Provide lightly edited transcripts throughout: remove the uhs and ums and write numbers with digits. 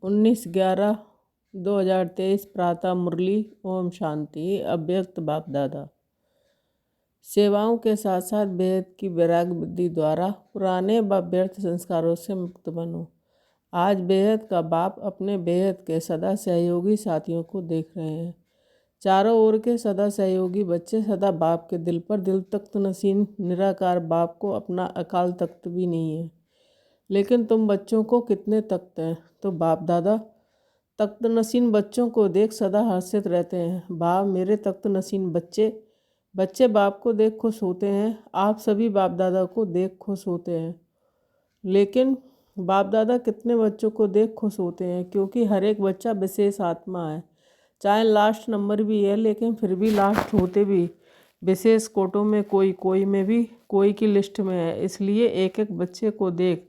19/11/2023 प्रातः मुरली। ओम शांति। अव्यक्त बाप दादा। सेवाओं के साथ साथ बेहद की वैराग बुद्धि द्वारा पुराने व व्यर्थ संस्कारों से मुक्त बनो। आज बेहद का बाप अपने बेहद के सदा सहयोगी साथियों को देख रहे हैं। चारों ओर के सदा सहयोगी बच्चे सदा बाप के दिल पर दिल तख्त नसीन निराकार बाप को अपना अकाल तख्त भी नहीं है। लेकिन तुम बच्चों को कितने तख्त हैं? तो बाप दादा तख्त नसीन बच्चों को देख सदा हर्षित रहते हैं। बाप मेरे तख्त नसीन बच्चे बच्चे बाप को देख खुश होते हैं। आप सभी बाप दादा को देख खुश होते हैं। लेकिन बाप दादा कितने बच्चों को देख खुश होते हैं? क्योंकि हर एक बच्चा विशेष आत्मा है। चाहे लास्ट नंबर भी है, लेकिन फिर भी लास्ट होते भी विशेष कोटों में कोई में भी कोई की लिस्ट में है। इसलिए एक एक बच्चे को देख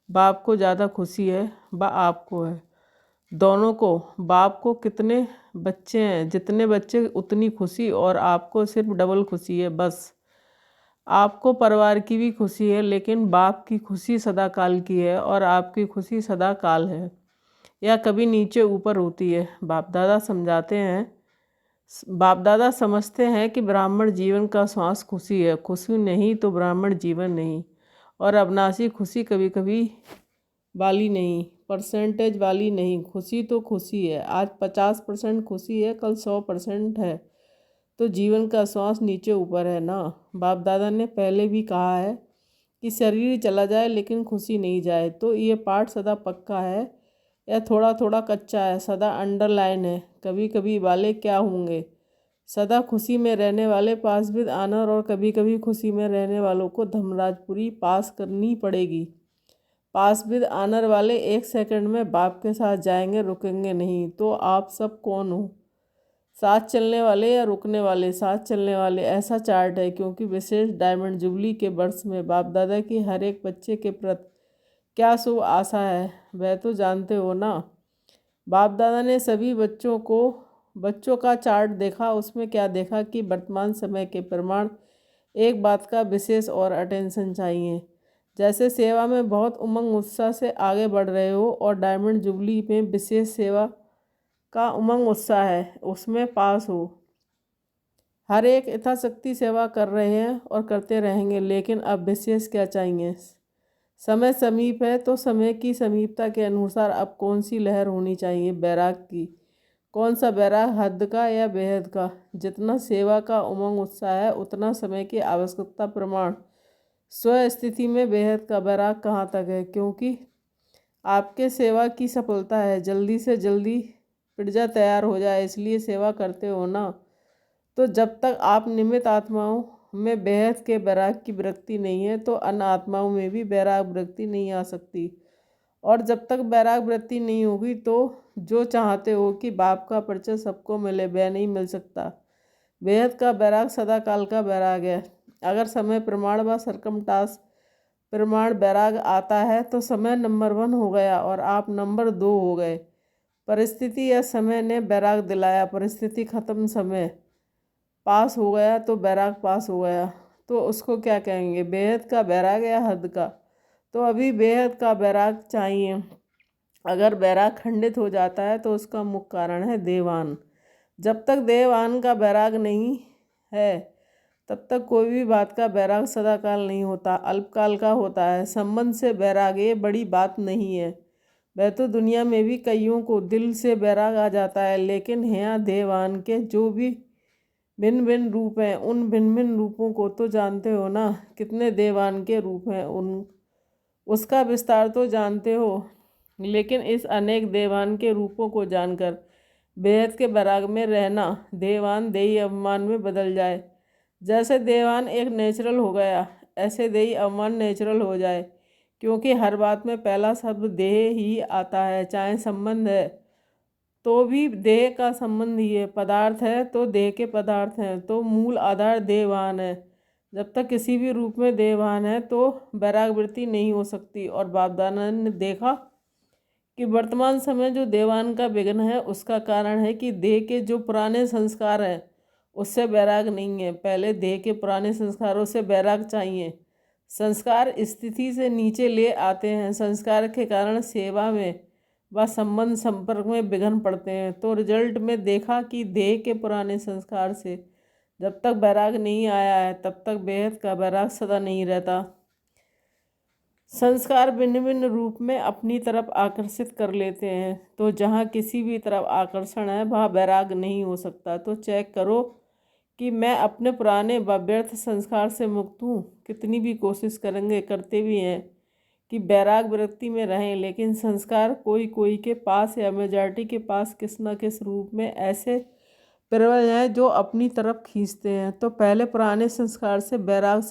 बाप को ज़्यादा खुशी है व आपको है, दोनों को। बाप को कितने बच्चे हैं, जितने बच्चे उतनी खुशी, और आपको सिर्फ डबल खुशी है। बस आपको परिवार की भी खुशी है, लेकिन बाप की खुशी सदा काल की है और आपकी खुशी सदा काल है, या कभी नीचे ऊपर होती है। बाप दादा समझाते हैं, बाप दादा समझते हैं कि ब्राह्मण जीवन का श्वास खुशी है। खुशी नहीं तो ब्राह्मण जीवन नहीं। और अविनाशी खुशी कभी कभी वाली नहीं, परसेंटेज वाली नहीं। खुशी तो खुशी है। आज 50% खुशी है, कल 100% है। तो जीवन का श्वास नीचे ऊपर है ना। बाप दादा ने पहले भी कहा है कि शरीर चला जाए लेकिन खुशी नहीं जाए। तो ये पाठ सदा पक्का है या थोड़ा थोड़ा कच्चा है? सदा अंडरलाइन है। कभी कभी वाले क्या होंगे? सदा खुशी में रहने वाले पासविद आनर, और कभी कभी खुशी में रहने वालों को धर्मराजपुरी पास करनी पड़ेगी। पासविद आनर वाले 1 सेकंड में बाप के साथ जाएंगे, रुकेंगे नहीं। तो आप सब कौन हो? साथ चलने वाले या रुकने वाले? साथ चलने वाले। ऐसा चार्ट है क्योंकि विशेष डायमंड जुबली के वर्ष में बाप दादा की हर एक बच्चे के प्रति क्या शुभ आशा है, वह तो जानते हो ना। बाप दादा ने सभी बच्चों का चार्ट देखा। उसमें क्या देखा कि वर्तमान समय के प्रमाण एक बात का विशेष और अटेंशन चाहिए। जैसे सेवा में बहुत उमंग उत्साह से आगे बढ़ रहे हो और डायमंड जुबली में विशेष सेवा का उमंग उत्साह है, उसमें पास हो। हर एक यथाशक्ति सेवा कर रहे हैं और करते रहेंगे, लेकिन अब विशेष क्या चाहिए? समय समीप है, तो समय की समीपता के अनुसार अब कौन सी लहर होनी चाहिए? बैराग की। कौन सा बैराग? हद का या बेहद का? जितना सेवा का उमंग उत्साह है उतना समय की आवश्यकता प्रमाण स्व स्थिति में बेहद का बैराग कहाँ तक है? क्योंकि आपके सेवा की सफलता है जल्दी से जल्दी पिज्जा तैयार हो जाए, इसलिए सेवा करते हो ना। तो जब तक आप निमित्त आत्माओं में बेहद के बैराग की वृत्ति नहीं है, तो अन्य आत्माओं में भी बैराग वृत्ति नहीं आ सकती। और जब तक बैराग वृत्ति नहीं होगी, तो जो चाहते हो कि बाप का परिचय सबको मिले, वह नहीं मिल सकता। बेहद का बैराग सदा काल का बैराग है। अगर समय प्रमाण व सरकमटास प्रमाण बैराग आता है तो समय नंबर 1 हो गया और आप नंबर 2 हो गए। परिस्थिति या समय ने बैराग दिलाया, परिस्थिति खत्म, समय पास हो गया, तो बैराग पास हो गया। तो उसको क्या कहेंगे? बेहद का बैराग या हद का? तो अभी बेहद का बैराग चाहिए। अगर बैराग खंडित हो जाता है तो उसका मुख्य कारण है देवान। जब तक देवान का बैराग नहीं है तब तक कोई भी बात का बैराग सदाकाल नहीं होता, अल्पकाल का होता है। संबंध से बैराग ये बड़ी बात नहीं है। वह तो दुनिया में भी कईयों को दिल से बैराग आ जाता है, लेकिन यहाँ देवान के जो भी भिन्न भिन्न रूप हैं, उन भिन्न भिन्न रूपों को तो जानते हो ना। कितने देवान के रूप हैं, उसका विस्तार तो जानते हो। लेकिन इस अनेक देवान के रूपों को जानकर बेहद के बैराग में रहना देवान देही अवमान में बदल जाए। जैसे देवान एक नेचुरल हो गया, ऐसे देही अवमान नेचुरल हो जाए। क्योंकि हर बात में पहला शब्द देह ही आता है। चाहे संबंध है तो भी देह का संबंध ही है, पदार्थ है तो देह के पदार्थ हैं, तो मूल आधार देहवान है। जब तक किसी भी रूप में देहवान है तो बैराग वृत्ति नहीं हो सकती। और बाप दादा ने देखा कि वर्तमान समय जो देवान का विघ्न है उसका कारण है कि देह के जो पुराने संस्कार हैं उससे बैराग नहीं है। पहले देह के पुराने संस्कारों से बैराग चाहिए। संस्कार स्थिति से नीचे ले आते हैं। संस्कार के कारण सेवा में व संबंध संपर्क में विघ्न पड़ते हैं। तो रिजल्ट में देखा कि देह के पुराने संस्कार से जब तक वैराग नहीं आया है तब तक बेहद का वैराग सदा नहीं रहता। संस्कार भिन्न भिन्न रूप में अपनी तरफ आकर्षित कर लेते हैं, तो जहाँ किसी भी तरफ आकर्षण है वहाँ वैराग नहीं हो सकता। तो चेक करो कि मैं अपने पुराने व व्यर्थ संस्कार से मुक्त हूँ। कितनी भी कोशिश करेंगे, करते भी हैं कि वैराग वृत्ति में रहें, लेकिन संस्कार कोई कोई के पास या मेजॉरिटी के पास किस न किस रूप में ऐसे प्रबल हैं जो अपनी तरफ खींचते हैं। तो पहले पुराने संस्कार से वैराग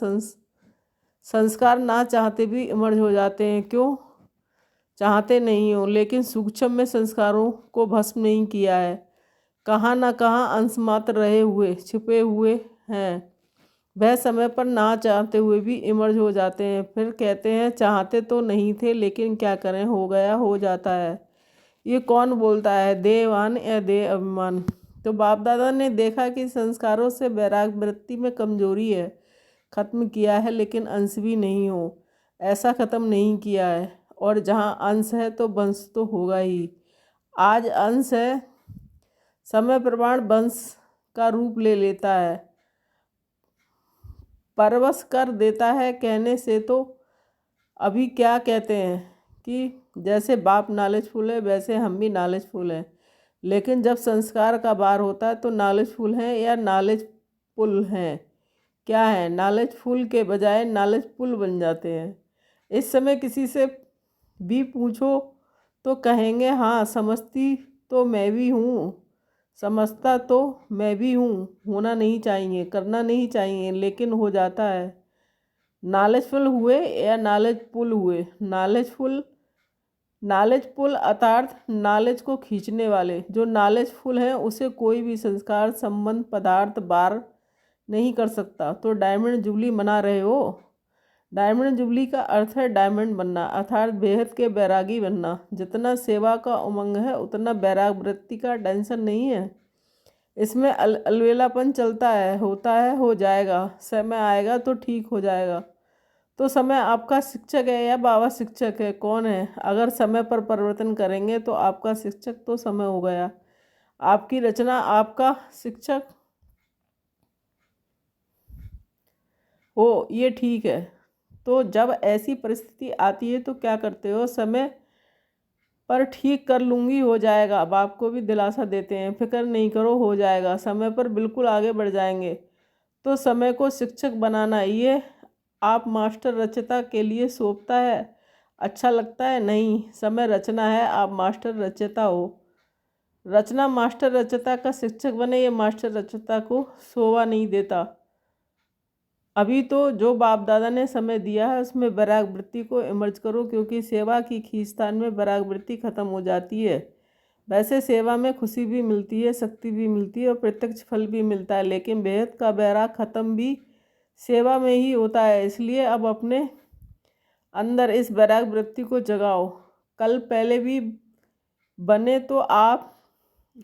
संस्कार ना चाहते भी इमर्ज हो जाते हैं। क्यों चाहते नहीं हो, लेकिन सूक्ष्म में संस्कारों को भस्म नहीं किया है। कहाँ ना कहाँ अंश मात्र रहे हुए छिपे हुए हैं, वह समय पर ना चाहते हुए भी इमर्ज हो जाते हैं। फिर कहते हैं चाहते तो नहीं थे, लेकिन क्या करें, हो गया, हो जाता है। ये कौन बोलता है, देवान या देह अभिमान। तो बाप दादा ने देखा कि संस्कारों से वैराग वृत्ति में कमजोरी है, खत्म किया है, लेकिन अंश भी नहीं हो ऐसा ख़त्म नहीं किया है। और जहाँ अंश है तो वंश तो होगा ही। आज अंश है, समय प्रमाण वंश का रूप ले लेता है, परवश कर देता है। कहने से तो अभी क्या कहते हैं कि जैसे बाप नॉलेजफुल है वैसे हम भी नॉलेजफुल हैं, लेकिन जब संस्कार का बार होता है तो नॉलेजफुल हैं या नॉलेजफुल हैं, क्या है, नॉलेजफुल के बजाय नॉलेजफुल बन जाते हैं। इस समय किसी से भी पूछो तो कहेंगे हाँ समझती तो मैं भी हूँ, समझता तो मैं भी हूँ। होना नहीं चाहिए, करना नहीं चाहिए, लेकिन हो जाता है। नॉलेजफुल हुए या नॉलेजफुल हुए, नॉलेजफुल अर्थात नॉलेज को खींचने वाले। जो नॉलेजफुल हैं उसे कोई भी संस्कार संबंध पदार्थ बार नहीं कर सकता। तो डायमंड जुबली मना रहे हो। डायमंड जुबली का अर्थ है डायमंड बनना, अर्थात बेहद के बैरागी बनना। जितना सेवा का उमंग है उतना बैराग वृत्ति का टेंशन नहीं है। इसमें अलवेलापन चलता है, होता है, हो जाएगा, समय आएगा तो ठीक हो जाएगा। तो समय आपका शिक्षक है या बाबा शिक्षक है, कौन है? अगर समय पर परिवर्तन करेंगे तो आपका शिक्षक तो समय हो गया, आपकी रचना आपका शिक्षक हो, ये ठीक है। तो जब ऐसी परिस्थिति आती है तो क्या करते हो, समय पर ठीक कर लूँगी, हो जाएगा। अब आपको भी दिलासा देते हैं, फिक्र नहीं करो, हो जाएगा, समय पर बिल्कुल आगे बढ़ जाएंगे। तो समय को शिक्षक बनाना, ये आप मास्टर रचयिता के लिए सौंपता है। अच्छा लगता है? नहीं, समय रचना है, आप मास्टर रचयिता हो। रचना मास्टर रचयिता का शिक्षक बने, ये मास्टर रचयिता को शोभा नहीं देता। अभी तो जो बाप दादा ने समय दिया है उसमें वैराग वृत्ति को इमर्ज करो, क्योंकि सेवा की खींचतान में वैराग वृत्ति खत्म हो जाती है। वैसे सेवा में खुशी भी मिलती है, शक्ति भी मिलती है और प्रत्यक्ष फल भी मिलता है, लेकिन बेहद का वैराग खत्म भी सेवा में ही होता है। इसलिए अब अपने अंदर इस वैराग वृत्ति को जगाओ। कल पहले भी बने तो आप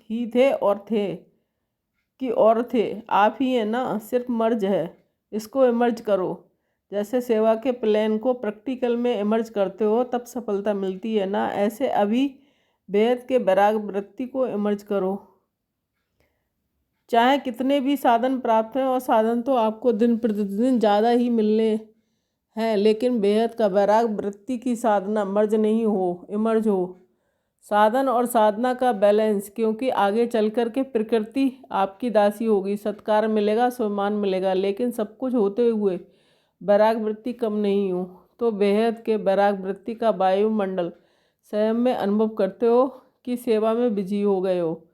ही थे और थे कि और थे, आप ही हैं ना, सिर्फ मर्ज है। इसको इमर्ज करो। जैसे सेवा के प्लान को प्रैक्टिकल में इमर्ज करते हो तब सफलता मिलती है ना, ऐसे अभी बेहद के वैराग वृत्ति को इमर्ज करो। चाहे कितने भी साधन प्राप्त हैं, और साधन तो आपको दिन प्रतिदिन ज़्यादा ही मिलने हैं, लेकिन बेहद का वैराग वृत्ति की साधना मर्ज नहीं हो, इमर्ज हो। साधन और साधना का बैलेंस, क्योंकि आगे चल कर के प्रकृति आपकी दासी होगी, सत्कार मिलेगा, सम्मान मिलेगा, लेकिन सब कुछ होते हुए वैराग वृत्ति कम नहीं हो। तो बेहद के वैराग वृत्ति का वायुमंडल स्वयं में अनुभव करते हो कि सेवा में बिजी हो गए हो।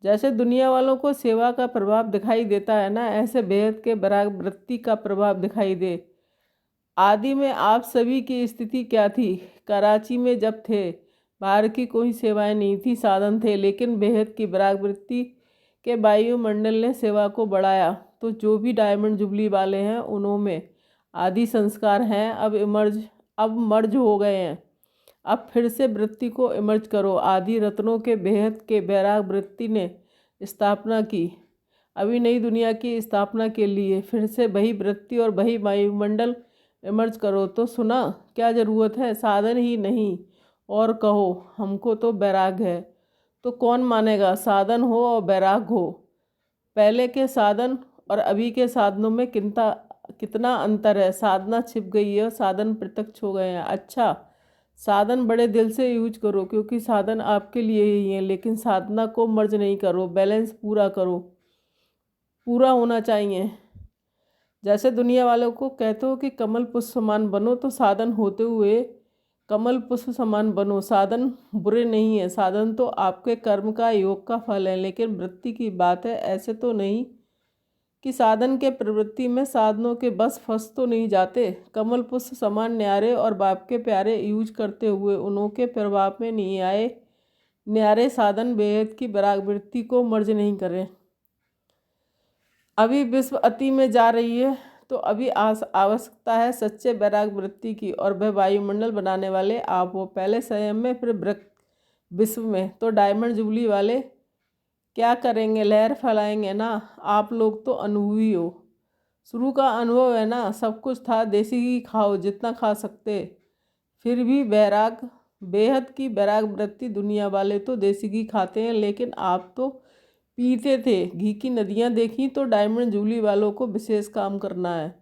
जैसे दुनिया वालों को सेवा का प्रभाव दिखाई देता है ना, ऐसे बेहद के वैराग वृत्ति का प्रभाव दिखाई दे। आदि में आप सभी की स्थिति क्या थी? कराची में जब थे, बाहर की कोई सेवाएं नहीं थी, साधन थे, लेकिन बेहद की वैराग वृत्ति के वायुमंडल ने सेवा को बढ़ाया। तो जो भी डायमंड जुबली वाले हैं उन्होंने आदि संस्कार हैं, अब मर्ज हो गए हैं। अब फिर से वृत्ति को इमर्ज करो। आदि रत्नों के बेहद के वैराग वृत्ति ने स्थापना की। अभी नई दुनिया की स्थापना के लिए फिर से वही वृत्ति और वही वायुमंडल इमर्ज करो। तो सुना, क्या ज़रूरत है? साधन ही नहीं, और कहो हमको तो बैराग है, तो कौन मानेगा। साधन हो और बैराग हो। पहले के साधन और अभी के साधनों में कितना अंतर है। साधना छिप गई है और साधन प्रत्यक्ष हो गए हैं। अच्छा, साधन बड़े दिल से यूज करो क्योंकि साधन आपके लिए ही है, लेकिन साधना को मर्ज नहीं करो, बैलेंस पूरा करो, पूरा होना चाहिए। जैसे दुनिया वालों को कहते हो कि कमल पुष्प समान बनो, तो साधन होते हुए कमल पुष्प समान बनो। साधन बुरे नहीं है, साधन तो आपके कर्म का, योग का फल है, लेकिन वृत्ति की बात है। ऐसे तो नहीं कि साधन के प्रवृत्ति में साधनों के बस फंस तो नहीं जाते। कमल पुष्प समान न्यारे और बाप के प्यारे यूज करते हुए उन्हों के प्रभाव में नहीं आए। न्यारे साधन बेहद की वैराग वृत्ति को मर्ज नहीं करें। अभी विश्व अति में जा रही है, तो अभी आवश्यकता है सच्चे वैराग वृत्ति की, और वह वायुमंडल बनाने वाले आप हो। पहले संयम में, फिर विश्व में। तो डायमंड जुबली वाले क्या करेंगे, लहर फैलाएंगे ना। आप लोग तो अनुभवी हो, शुरू का अनुभव है ना। सब कुछ था, देसी घी खाओ जितना खा सकते, फिर भी बैराग, बेहद की बैराग वृत्ति। दुनिया वाले तो देसी घी खाते हैं, लेकिन आप तो पीते थे। घी की नदियाँ देखी तो डायमंड जूबली वालों को विशेष काम करना है।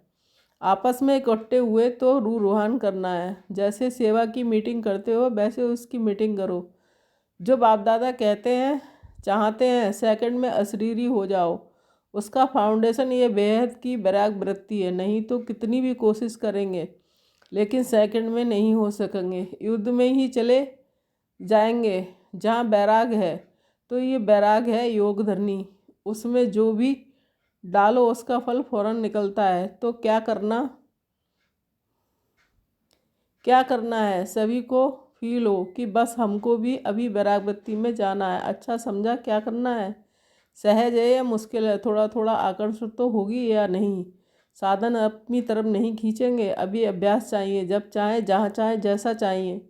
आपस में इकट्ठे हुए तो रूह रुहान करना है। जैसे सेवा की मीटिंग करते हो वैसे उसकी मीटिंग करो। जो बाप दादा कहते हैं, चाहते हैं सेकंड में अशरीरी हो जाओ, उसका फाउंडेशन ये बेहद की बैराग वृत्ति है। नहीं तो कितनी भी कोशिश करेंगे, लेकिन सेकंड में नहीं हो सकेंगे। युद्ध में ही चले जाएंगे जहाँ बैराग है। तो ये बैराग है योग धरनी, उसमें जो भी डालो उसका फल फौरन निकलता है। तो क्या करना है, सभी को फील हो कि बस हमको भी अभी बैराग वृत्ति में जाना है। अच्छा समझा, क्या करना है। सहज है या मुश्किल है, थोड़ा थोड़ा आकर्षण तो होगी या नहीं। साधन अपनी तरफ नहीं खींचेंगे, अभी अभ्यास चाहिए। जब चाहे, जहाँ चाहे, जैसा चाहिए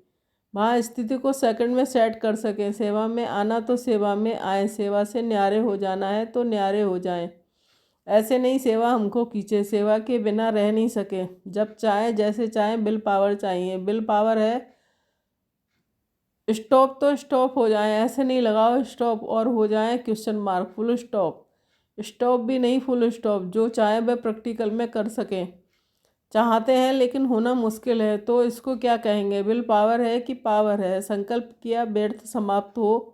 वहाँ स्थिति को सेकंड में सेट कर सकें। सेवा में आना तो सेवा में आए, सेवा से न्यारे हो जाना है तो न्यारे हो जाएं। ऐसे नहीं सेवा हमको खींचे, सेवा के बिना रह नहीं सके। जब चाहे, जैसे चाहे, विल पावर चाहिए। विल पावर है स्टॉप तो स्टॉप हो जाए, ऐसे नहीं लगाओ स्टॉप और हो जाए question mark, full stop. Stop भी नहीं, फुल स्टॉप। जो चाहे वह प्रैक्टिकल में कर सकें। चाहते हैं लेकिन होना मुश्किल है, तो इसको क्या कहेंगे। विल पावर है कि पावर है। संकल्प किया, व्यर्थ समाप्त हो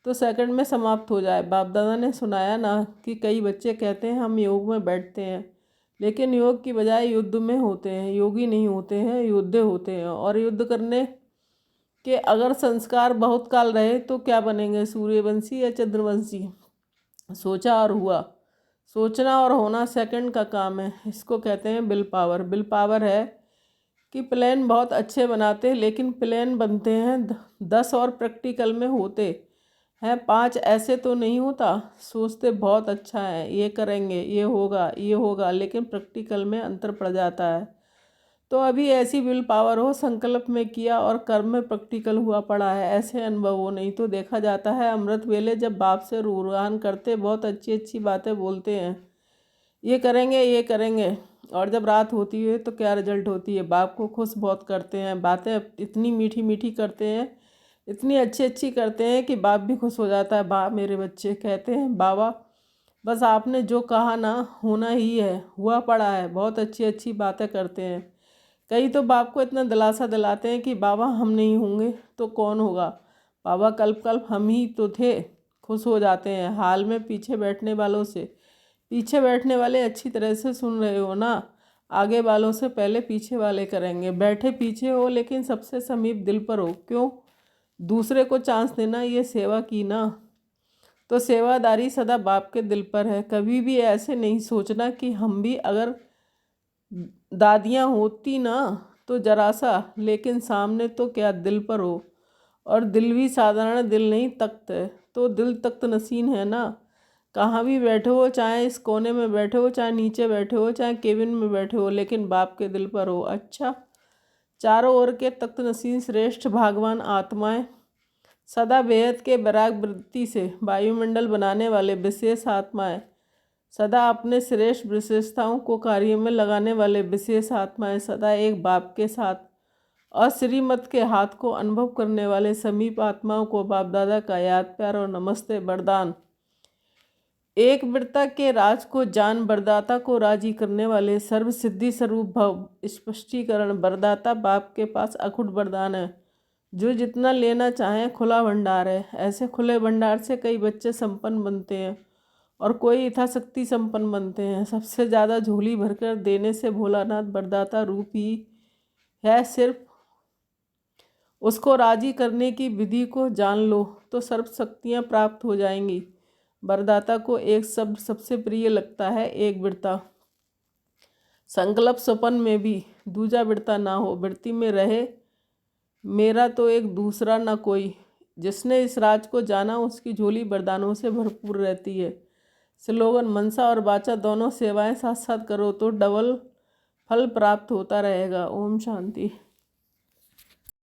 तो सेकंड में समाप्त हो जाए। बाप दादा ने सुनाया ना कि कई बच्चे कहते हैं हम योग में बैठते हैं, लेकिन योग की बजाय युद्ध में होते हैं। योगी नहीं होते हैं, योद्धे होते हैं। और युद्ध करने के अगर संस्कार बहुत काल रहे तो क्या बनेंगे, सूर्यवंशी या चंद्रवंशी। सोचा और हुआ। सोचना और होना सेकंड का काम है। इसको कहते हैं विल पावर। विल पावर है कि प्लान बहुत अच्छे बनाते, लेकिन प्लान बनते हैं 10 और प्रैक्टिकल में होते हैं 5। ऐसे तो नहीं होता। सोचते बहुत अच्छा है, ये करेंगे, ये होगा, ये होगा, लेकिन प्रैक्टिकल में अंतर पड़ जाता है। तो अभी ऐसी विल पावर हो, संकल्प में किया और कर्म में प्रैक्टिकल हुआ पड़ा है, ऐसे अनुभव हो। नहीं तो देखा जाता है अमृत वेले जब बाप से रूहान करते, बहुत अच्छी अच्छी बातें बोलते हैं, ये करेंगे, ये करेंगे, और जब रात होती है तो क्या रिजल्ट होती है। बाप को खुश बहुत करते हैं, बातें इतनी मीठी मीठी करते हैं, इतनी अच्छी अच्छी करते हैं कि बाप भी खुश हो जाता है। बाप, मेरे बच्चे कहते हैं बाबा बस आपने जो कहा ना होना ही है, हुआ पड़ा है। बहुत अच्छी अच्छी बातें करते हैं। कई तो बाप को इतना दिलासा दिलाते हैं कि बाबा हम नहीं होंगे तो कौन होगा, बाबा कल्प कल्प हम ही तो थे। खुश हो जाते हैं। हाल में पीछे बैठने वालों से, पीछे बैठने वाले अच्छी तरह से सुन रहे हो ना, आगे वालों से पहले पीछे वाले करेंगे। बैठे पीछे हो लेकिन सबसे समीप दिल पर हो। क्यों, दूसरे को चांस देना, ये सेवा की ना। तो सेवादारी सदा बाप के दिल पर है। कभी भी ऐसे नहीं सोचना कि हम भी अगर दादियाँ होती ना तो जरा सा, लेकिन सामने तो क्या दिल पर हो। और दिल भी साधारण दिल नहीं, तख्त है। तो दिल तख्त नसीन है ना। कहाँ भी बैठे हो, चाहे इस कोने में बैठे हो, चाहे नीचे बैठे हो, चाहे केबिन में बैठे हो, लेकिन बाप के दिल पर हो। अच्छा, चारों ओर के तख्त नसीन श्रेष्ठ भागवान आत्माएं, सदा बेहद के बैराग वृत्ति से वायुमंडल बनाने वाले विशेष आत्माएं, सदा अपने श्रेष्ठ विशेषताओं को कार्य में लगाने वाले विशेष आत्माएं, सदा एक बाप के साथ और श्रीमत के हाथ को अनुभव करने वाले समीप आत्माओं को बाप दादा का याद प्यार और नमस्ते वरदान। एक वृत्ता के राज को जान वरदाता को राजी करने वाले सर्व सिद्धि स्वरूप भव स्पष्टीकरण वरदाता बाप के पास अखुट वरदान है। जो जितना लेना चाहें खुला भंडार है। ऐसे खुले भंडार से कई बच्चे संपन्न बनते हैं और कोई यथाशक्ति संपन्न बनते हैं। सबसे ज़्यादा झोली भरकर देने से भोलानाथ वरदाता रूप ही है। सिर्फ उसको राजी करने की विधि को जान लो तो सर्व शक्तियाँ प्राप्त हो जाएंगी। वरदाता को एक शब्द सबसे प्रिय लगता है, एक वृत्ता। संकल्प स्वपन में भी दूजा वृत्ता ना हो, वृत्ति में रहे मेरा तो एक दूसरा ना कोई। जिसने इस राज को जाना उसकी झोली वरदानों से भरपूर रहती है। स्लोगन मनसा और वाचा दोनों सेवाएं साथ साथ करो तो डबल फल प्राप्त होता रहेगा। ओम शांति।